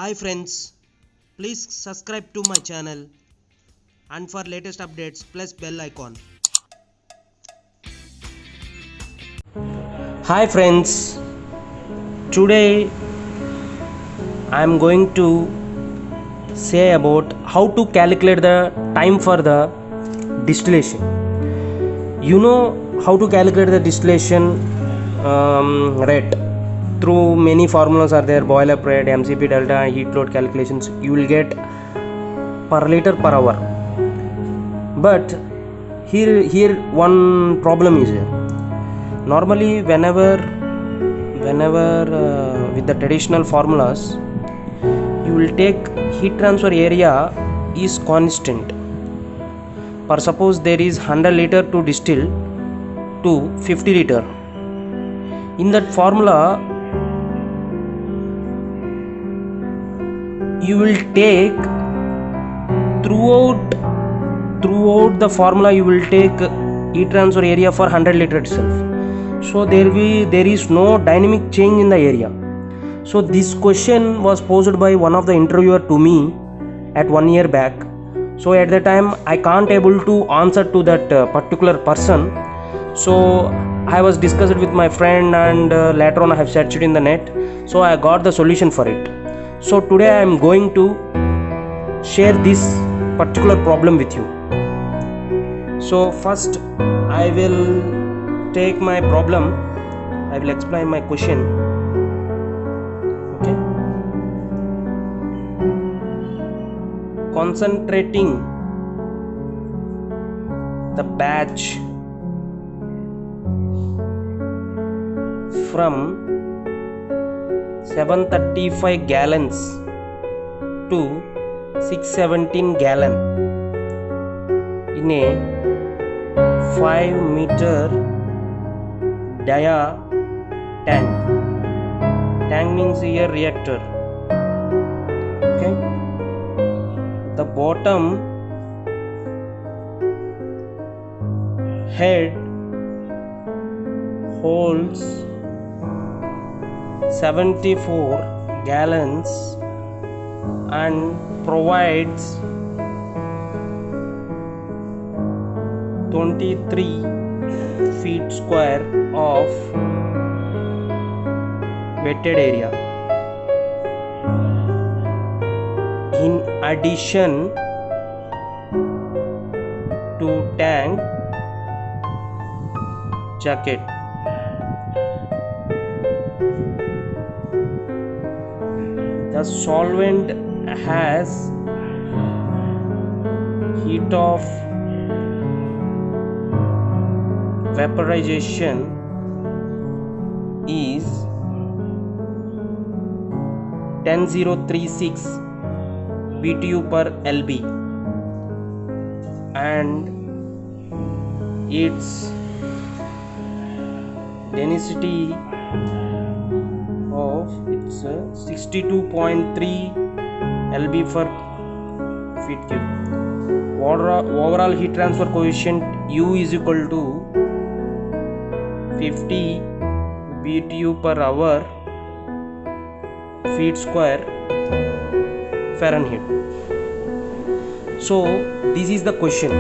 Hi friends, please subscribe to my channel and for latest updates press bell icon. Hi friends, today I am going to say about how to calculate the time for the distillation. You know how to calculate the distillation rate. Through many formulas are there, boiler rate, MCP delta, heat load calculations. You will get per liter per hour. But here one problem is here. Normally whenever with the traditional formulas, you will take heat transfer area is constant. For suppose there is 100 liter to distill to 50 liter. In that formula, you will take throughout the formula you will take heat transfer area for 100 liter itself. So there is no dynamic change in the area. So this question was posed by one of the interviewer to me at 1 year back. So at that time I can't able to answer to that particular person. So I was discussed with my friend and later on I have searched it in the net. So I got the solution for it. So today I am going to share this particular problem with you. So first I will take my problem. I will explain my question. Okay. Concentrating the batch from 735 gallons to 617 gallon in a 5 meter dia tank. Tank means here reactor. Okay. The bottom head holds 74 gallons and provides 23 feet square of wetted area. In addition to tank jacket, the solvent has heat of vaporization is 10036 BTU per LB and its density of 62.3 LB per feet cube. Overall heat transfer coefficient U is equal to 50 BTU per hour feet square Fahrenheit. So this is the question.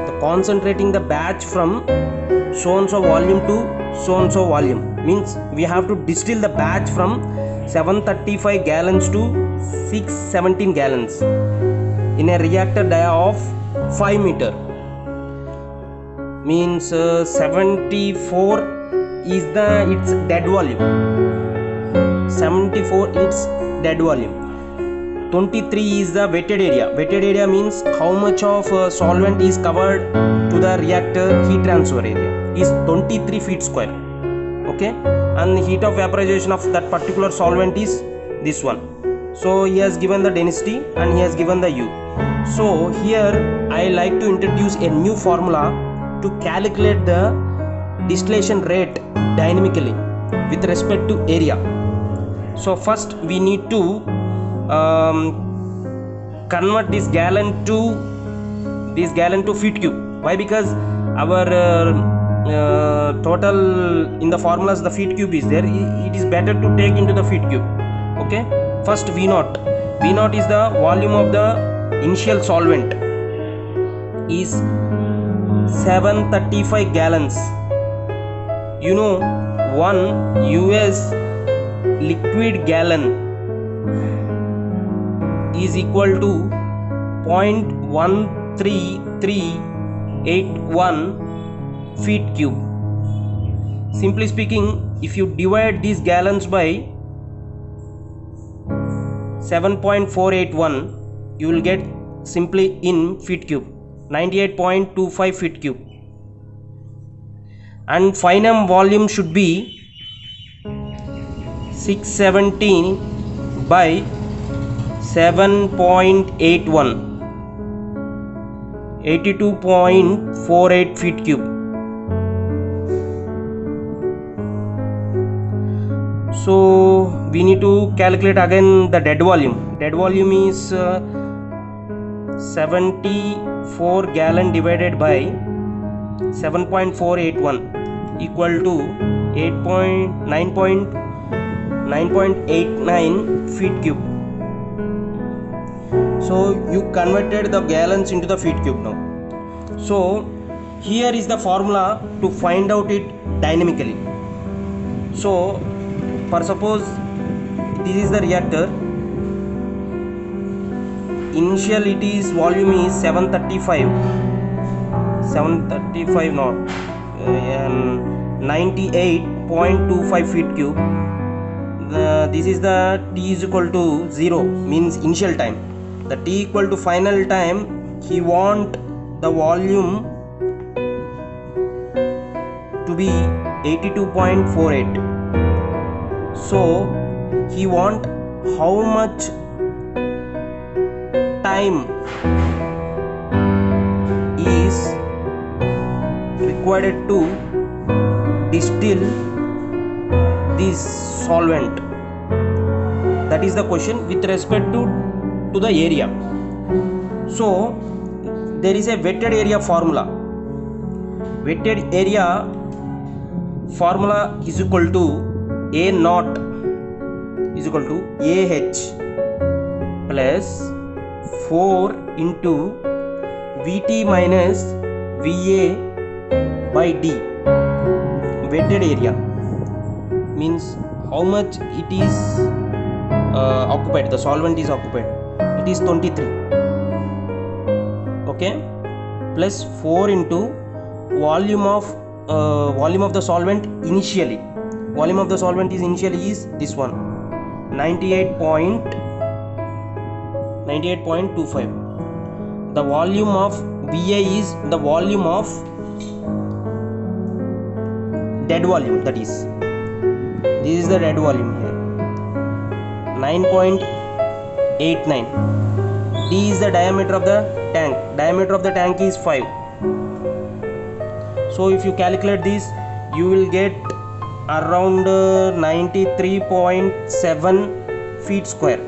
The concentrating the batch from so and so volume to so and so volume means we have to distill the batch from 735 gallons to 617 gallons in a reactor dia of 5 meter. Means 74 is its dead volume. 74 its dead volume. 23 is the wetted area. Wetted area means how much of solvent is covered to the reactor heat transfer area is 23 feet square. Okay, and the heat of vaporization of that particular solvent is this one. So he has given the density and he has given the U. So here I like to introduce a new formula to calculate the distillation rate dynamically with respect to area. So first we need to convert this gallon to feet cube. Why? Because our total in the formulas the feet cube is there. It is better to take into the feet cube. Okay, first V0 V naught is the volume of the initial solvent, is 735 gallons. You know, 1 US liquid gallon is equal to 0.13381 feet cube. Simply speaking, if you divide these gallons by 7.481, you will get simply in feet cube, 98.25 feet cube. And final volume should be 617 by 7.81, 82.48 feet cube. So we need to calculate again the dead volume. Dead volume is 74 gallon divided by 7.481 equal to 9.89 feet cube. So you converted the gallons into the feet cube now. So here is the formula to find out it dynamically. So for suppose this is the reactor, initial it is volume is 735 not and 98.25 feet cube. This is the T is equal to 0, means initial time. The T equal to final time, he want the volume to be 82.48. So he want how much time is required to distill this solvent. That is the question with respect to the area. So there is a wetted area formula. Wetted area formula is equal to A naught is equal to AH plus 4 into VT minus VA by D. Wetted area means how much it is occupied, the solvent is occupied. It is 23. Okay, plus 4 into volume of the solvent initially. Volume of the solvent is initially is this one, 98.25. The volume of VA is the volume of dead volume, that is this is the dead volume here, 9.89. D is the diameter of the tank. Diameter of the tank is 5. So if you calculate this, you will get around 93.7 feet square.